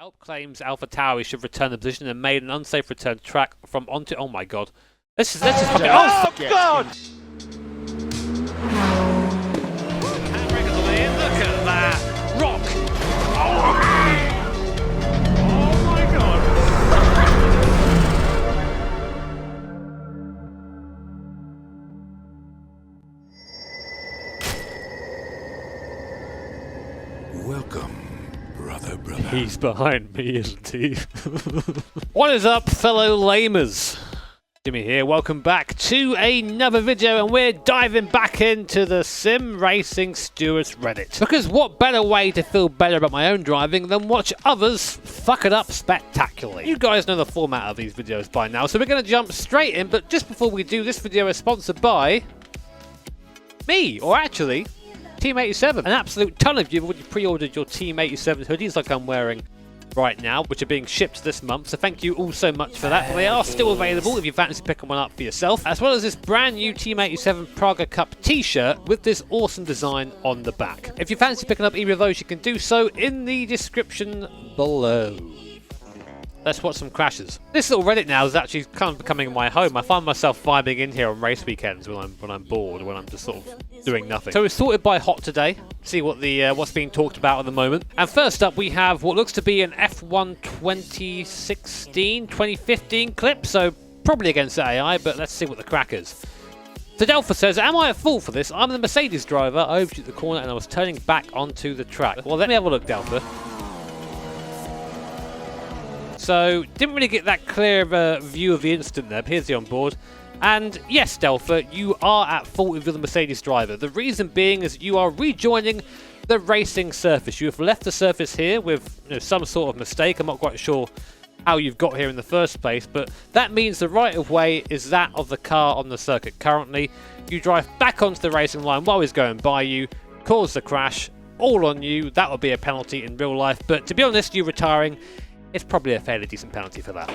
Alp claims Alpha Tauri should return the position and made an unsafe return to track from onto. Oh my god. This is fucking. Oh god! Handbrake on the way in. Look at that! Rock! Oh my god! Welcome, brother. He's behind me, isn't he? What is up, fellow lamers? Jimmy here, welcome back to another video, and we're diving back into the Sim Racing Stewards Reddit. Because what better way to feel better about my own driving than watch others fuck it up spectacularly? You guys know the format of these videos by now, so we're going to jump straight in, but just before we do, this video is sponsored by me, or actually Team 87. An absolute ton of you have already pre-ordered your Team 87 hoodies like I'm wearing right now, which are being shipped this month, so thank you all so much for that. They are still available if you fancy picking one up for yourself, as well as this brand new Team 87 Praga Cup t-shirt with this awesome design on the back. If you fancy picking up either of those, you can do so in the description below. Let's watch some crashes. This little Reddit now is actually kind of becoming my home. I find myself vibing in here on race weekends when I'm bored, when I'm just sort of doing nothing. So it's sorted by hot today. See what the what's being talked about at the moment. And first up, we have what looks to be an F1 2015 clip. So probably against the AI, but let's see what the crack is. So Delpha says, am I at fault for this? I'm the Mercedes driver. I overtook the corner and I was turning back onto the track. Well, let me have a look, Delpha. So, didn't really get that clear of a view of the incident there, but here's the onboard. And yes, Delpha, you are at fault if you're the Mercedes driver. The reason being is you are rejoining the racing surface. You have left the surface here with some sort of mistake. I'm not quite sure how you've got here in the first place, but that means the right of way is that of the car on the circuit currently. You drive back onto the racing line while he's going by you, cause the crash, all on you. That would be a penalty in real life, but to be honest, you retiring, it's probably a fairly decent penalty for that.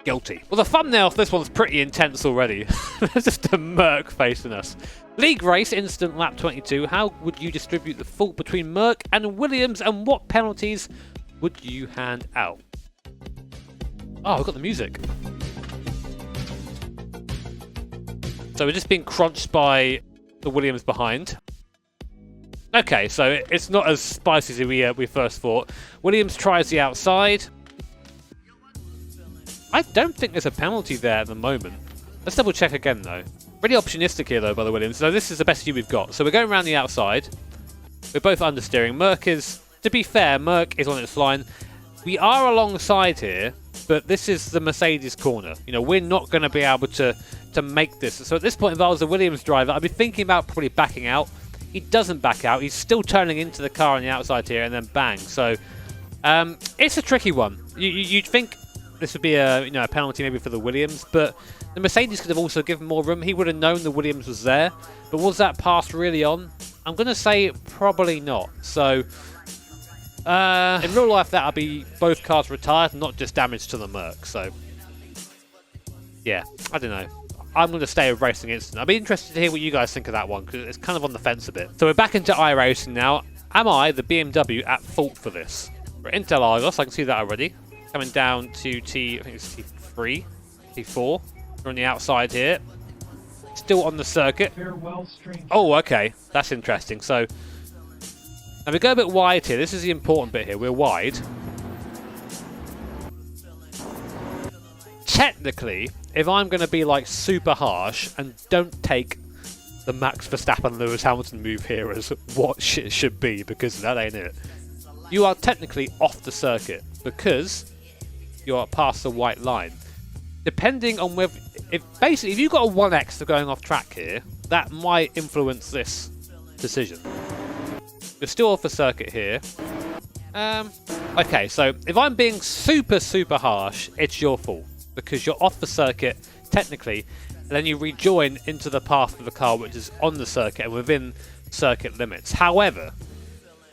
Guilty. Well, the thumbnail for this one's pretty intense already. There's just a Merc facing us. League race, instant lap 22. How would you distribute the fault between Merc and Williams, and what penalties would you hand out? Oh, we've got the music. So we're just being crunched by the Williams behind. Okay, so it's not as spicy as we first thought. Williams tries the outside. I don't think there's a penalty there at the moment. Let's double check again though. Really opportunistic here though by the Williams. So this is the best view we've got. So we're going around the outside. We're both understeering. Merc is, to be fair, Merc is on its line. We are alongside here, but this is the Mercedes corner. We're not going to be able to make this. So at this point, if I was a Williams driver, I'd be thinking about probably backing out. He doesn't back out. He's still turning into the car on the outside here, and then bang. So it's a tricky one. You'd think this would be a penalty maybe for the Williams, but the Mercedes could have also given more room. He would have known the Williams was there, but was that pass really on? I'm going to say probably not. So in real life, that would be both cars retired, not just damage to the Merc. So yeah, I don't know. I'm going to stay with Racing Instant. I'd be interested to hear what you guys think of that one, because it's kind of on the fence a bit. So we're back into iRacing now. Am I, the BMW, at fault for this? We're into Argos, I can see that already. Coming down to I think it's T3, T4. We're on the outside here. Still on the circuit. Oh, okay. That's interesting. So, now we go a bit wide here. This is the important bit here. We're wide. Technically, if I'm going to be like super harsh and don't take the Max Verstappen Lewis Hamilton move here as what shit should be, because that ain't it, you are technically off the circuit because you are past the white line. Depending on whether, if you've got a 1x for going off track here, that might influence this decision. You're still off the circuit here. Okay, so if I'm being super harsh, it's your fault, because you're off the circuit technically, and then you rejoin into the path of the car which is on the circuit and within circuit limits. However,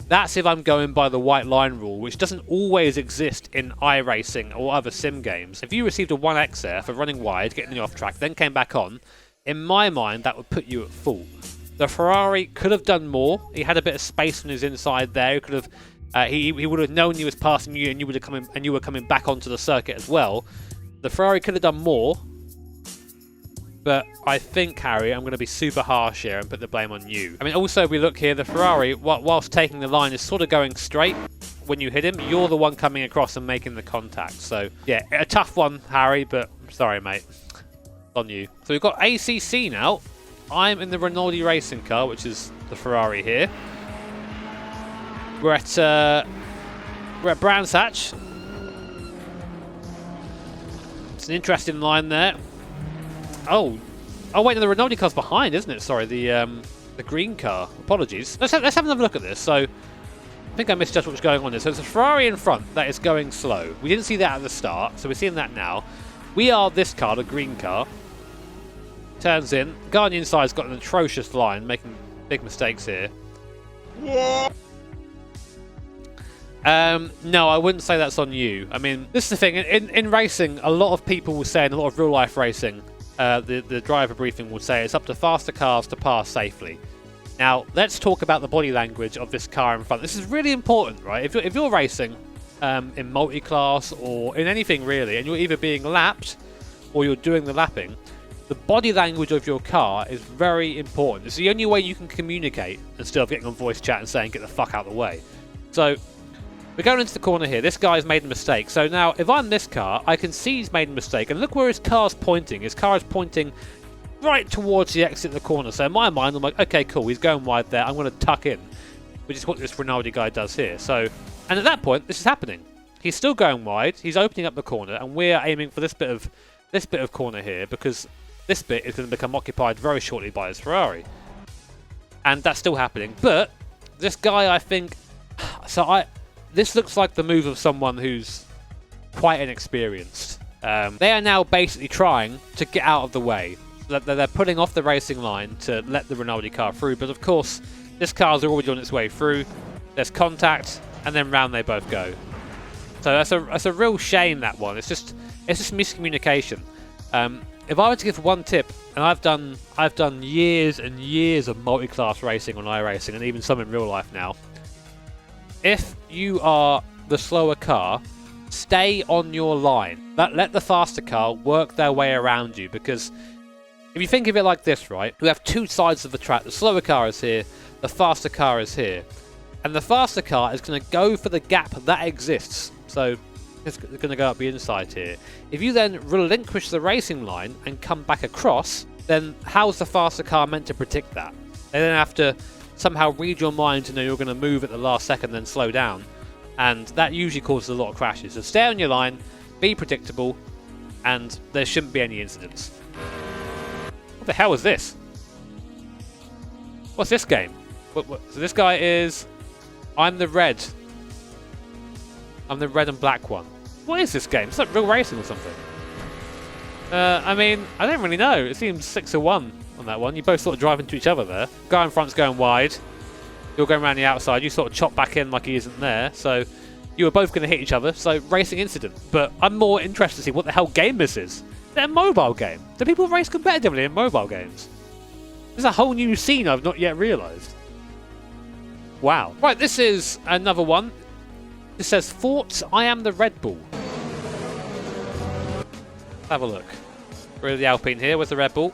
that's if I'm going by the white line rule, which doesn't always exist in iRacing or other sim games. If you received a 1x there for running wide, getting you off track, then came back on, in my mind that would put you at fault. The Ferrari could have done more. He had a bit of space on his inside there. He could have He would have known he was passing you, and you were coming back onto the circuit as well. The Ferrari could have done more, but I think, Harry, I'm going to be super harsh here and put the blame on you. I mean, also, if we look here, the Ferrari, whilst taking the line, is sort of going straight. When you hit him, you're the one coming across and making the contact. So, yeah, a tough one, Harry, but sorry, mate. On you. So we've got ACC now. I'm in the Rinaldi racing car, which is the Ferrari here. We're at Brands Hatch. It's an interesting line there. Oh wait, no, the Rinaldi car's behind, isn't it? Sorry, the green car. Apologies. Let's have another look at this. So, I think I misjudged what was going on there. So there's a Ferrari in front that is going slow. We didn't see that at the start, so we're seeing that now. We are this car, the green car. Turns in. The guy on the inside's got an atrocious line, making big mistakes here. Yeah. No, I wouldn't say that's on you. I mean, this is the thing. In racing, a lot of people will say, in a lot of real-life racing, the driver briefing will say it's up to faster cars to pass safely. Now, let's talk about the body language of this car in front. This is really important, right? If you're racing in multi-class or in anything really, and you're either being lapped or you're doing the lapping, the body language of your car is very important. It's the only way you can communicate instead of getting on voice chat and saying, get the fuck out of the way. So, we're going into the corner here. This guy's made a mistake. So now, if I'm this car, I can see he's made a mistake. And look where his car's pointing. His car is pointing right towards the exit of the corner. So in my mind, I'm like, okay, cool. He's going wide there. I'm going to tuck in, which is what this Rinaldi guy does here. So, and at that point, this is happening. He's still going wide. He's opening up the corner, and we're aiming for this bit of corner here because this bit is going to become occupied very shortly by his Ferrari. And that's still happening. But this guy, I think, this looks like the move of someone who's quite inexperienced. They are now basically trying to get out of the way. They're putting off the racing line to let the Rinaldi car through, but of course, this car's already on its way through. There's contact, and then round they both go. So that's a real shame, that one. It's just miscommunication. If I were to give one tip, and I've done years and years of multi-class racing on iRacing, and even some in real life now. If you are the slower car, stay on your line. Let the faster car work their way around you, because if you think of it like this, right? We have two sides of the track. The slower car is here, the faster car is here. And the faster car is going to go for the gap that exists. So it's going to go up the inside here. If you then relinquish the racing line and come back across, then how's the faster car meant to predict that? They then have to somehow read your mind to know you're going to move at the last second, then slow down. And that usually causes a lot of crashes. So stay on your line, be predictable, and there shouldn't be any incidents. What the hell is this? What's this game? So this guy is... I'm the red and black one. What is this game? It's like real racing or something. I mean, I don't really know. It seems 6-1 on that one. You both sort of drive into each other there. Guy in front's going wide. You're going around the outside. You sort of chop back in like he isn't there. So you were both going to hit each other. So racing incident. But I'm more interested to see what the hell game this is. Is it a mobile game? Do people race competitively in mobile games? There's a whole new scene I've not yet realised. Wow. Right, this is another one. This says, Thoughts, I am the Red Bull. Have a look. We're the Alpine here. Where's the Red Bull?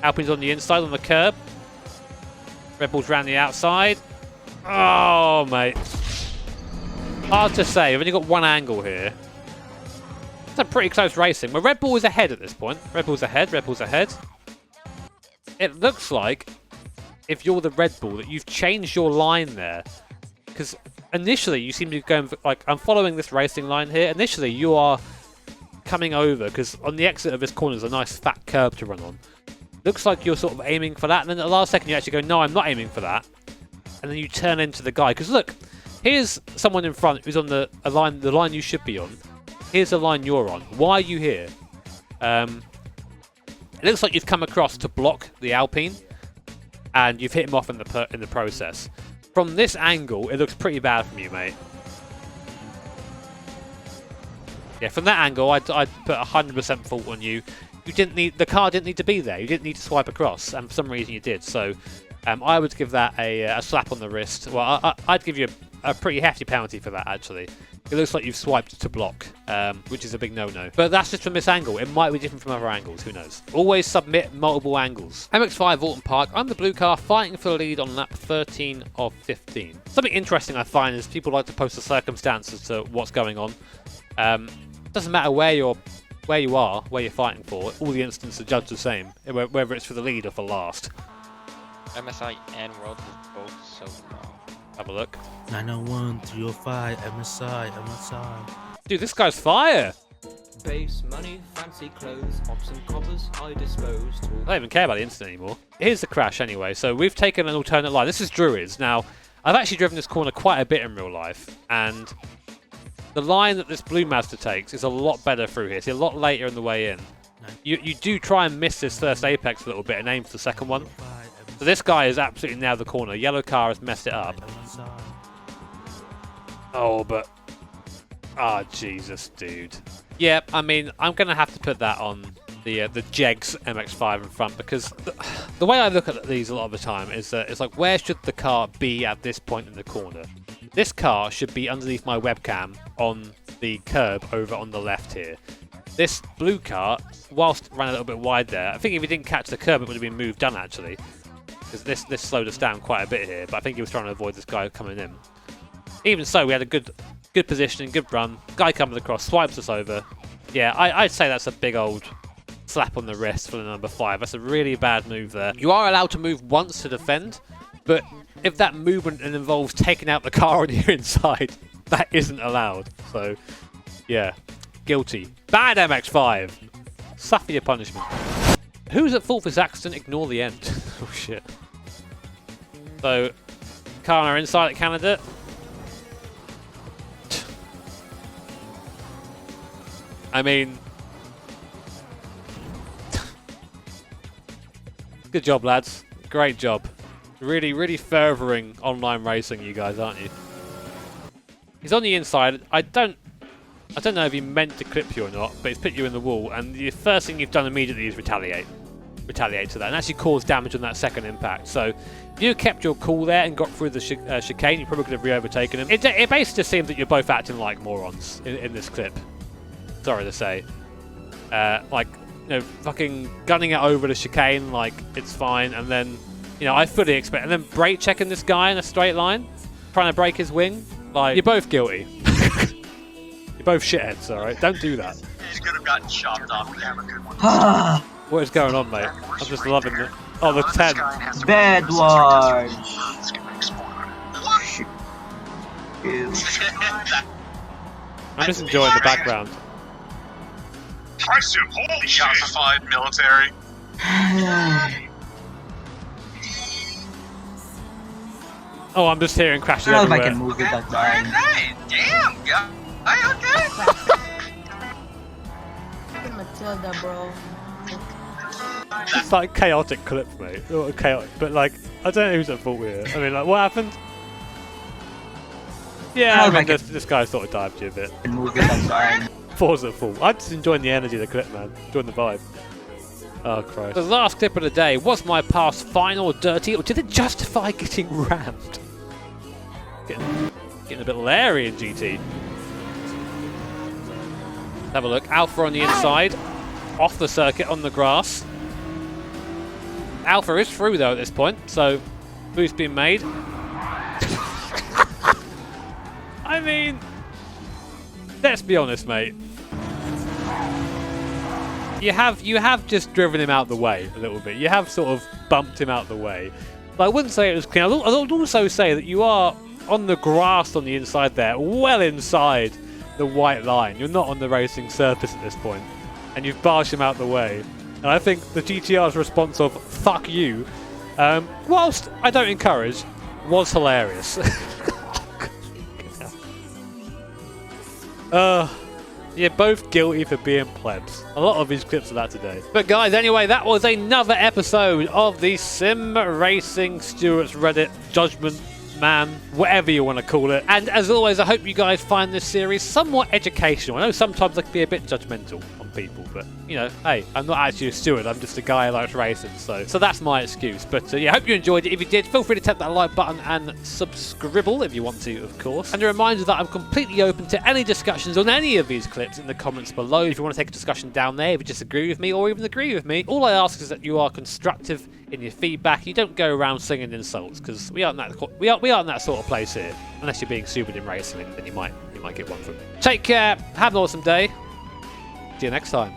Alpine's on the inside, on the curb. Red Bull's round the outside. Oh, mate. Hard to say. We've only got one angle here. It's a pretty close racing. Well, Red Bull is ahead at this point. Red Bull's ahead. Red Bull's ahead. It looks like, if you're the Red Bull, that you've changed your line there. Because initially, you seem to be going for, like, I'm following this racing line here. Initially, you are coming over, because on the exit of this corner, there's a nice fat curb to run on. Looks like you're sort of aiming for that, and then at the last second, you actually go, no, I'm not aiming for that. And then you turn into the guy. Because look, here's someone in front who's on the line you should be on. Here's the line you're on. Why are you here? It looks like you've come across to block the Alpine, and you've hit him off in the process. From this angle, it looks pretty bad from you, mate. Yeah, from that angle, I'd put 100% fault on you. The car didn't need to be there. You didn't need to swipe across, and for some reason you did. So, I would give that a slap on the wrist. Well, I'd give you a pretty hefty penalty for that, actually. It looks like you've swiped to block, which is a big no-no. But that's just from this angle. It might be different from other angles. Who knows? Always submit multiple angles. MX5 Alton Park. I'm the blue car fighting for the lead on lap 13 of 15. Something interesting I find is people like to post the circumstances to what's going on. Doesn't matter where you are, where you're fighting for. All the instances are judged the same, whether it's for the lead or for last. MSI and World is both so long. Have a look. 901, 305, MSI. Dude, this guy's fire! Base, money, fancy clothes, ops and coppers, I dispose to. I don't even care about the incident anymore. Here's the crash anyway. So we've taken an alternate line. This is Druids. Now, I've actually driven this corner quite a bit in real life, and the line that this blue Mazda takes is a lot better through here. It's a lot later in the way in. You do try and miss this first apex a little bit and aim for the second one. So this guy is absolutely nailed the corner. Yellow car has messed it up. Oh, but... Ah, Jesus, dude. Yeah, I mean, I'm going to have to put that on the Jegs MX-5 in front, because the way I look at these a lot of the time is that it's like, where should the car be at this point in the corner? This car should be underneath my webcam on the curb over on the left here. This blue car, whilst ran a little bit wide there, I think if he didn't catch the curb, it would have been moved done, actually. Because this slowed us down quite a bit here, but I think he was trying to avoid this guy coming in. Even so, we had a good positioning, good run. Guy comes across, swipes us over. Yeah, I'd say that's a big old slap on the wrist for the number 5. That's a really bad move there. You are allowed to move once to defend, but if that movement involves taking out the car on your inside, that isn't allowed. So, yeah, guilty. Bad MX-5. Suffer your punishment. Who's at fault for this accident? Ignore the end. Oh, shit. So, car on our inside at Canada. I mean... Good job, lads. Great job. Really, really furthering online racing, you guys, aren't you? He's on the inside. I don't know if he meant to clip you or not, but he's put you in the wall, and the first thing you've done immediately is retaliate to that, and actually cause damage on that second impact. So if you kept your cool there and got through the chicane, you probably could have re-overtaken him. It basically just seems that you're both acting like morons in this clip. Sorry to say. Like, you know, fucking gunning it over the chicane like it's fine, and then, you know, I fully expect, and then brake checking this guy in a straight line, trying to break his wing. Like, you're both guilty. You're both shitheads, alright? Don't do that. He's gonna have gotten chopped off. We have a good one. What is going on, mate? I'm just loving it. Oh, the 10. Bad one. It's gonna explode. I'm just enjoying the background. Price him, holy shit. Calcified military. Oh, I'm just hearing crashes I don't know if I everywhere. can move it that time. Hey, damn, guy. Okay. Matilda, bro. It's like chaotic clip, mate. Not chaotic, but like, I don't know who's at fault here. I mean, like, what happened? Yeah, I mean, this guy sort of dived you a bit. I can move it that time. Four's at fault. I'm just enjoying the energy of the clip, man. Enjoying the vibe. Oh, Christ. The last clip of the day. Was my pass fine or dirty, or did it justify getting rammed? Getting a bit Larry in GT. Have a look. Alpha on the inside. Off the circuit on the grass. Alpha is through though at this point, so boost being made. I mean, let's be honest, mate. You have just driven him out the way a little bit. You have sort of bumped him out the way. But I wouldn't say it was clean. I would also say that you are on the grass on the inside there, well inside the white line. You're not on the racing surface at this point, and you've barged him out the way. And I think the GTR's response of "fuck you," whilst I don't encourage, was hilarious. You're both guilty for being plebs. A lot of these clips are that today. But guys, anyway, that was another episode of the Sim Racing Stewart's Reddit Judgment man, whatever you want to call it. And as always, I hope you guys find this series somewhat educational. I know sometimes I can be a bit judgmental on people, but you know, hey, I'm not actually a steward. I'm just a guy who likes racing, so that's my excuse. But yeah, I hope you enjoyed it. If you did, feel free to tap that like button and subscribble if you want to, of course. And a reminder that I'm completely open to any discussions on any of these clips in the comments below. If you want to take a discussion down there, if you disagree with me or even agree with me, all I ask is that you are constructive in your feedback. You don't go around singing insults, because we aren't that sort of place here. Unless you're being stupid in racing, then you might get one from me. Take care. Have an awesome day. See you next time.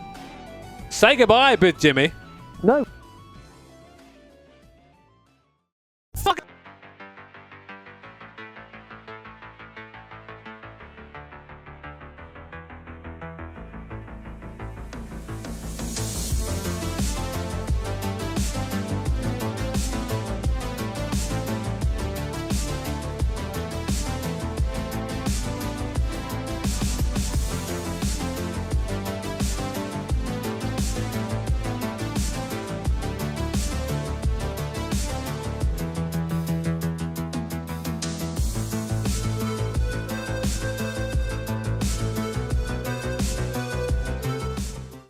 Say goodbye, Big Jimmy. No.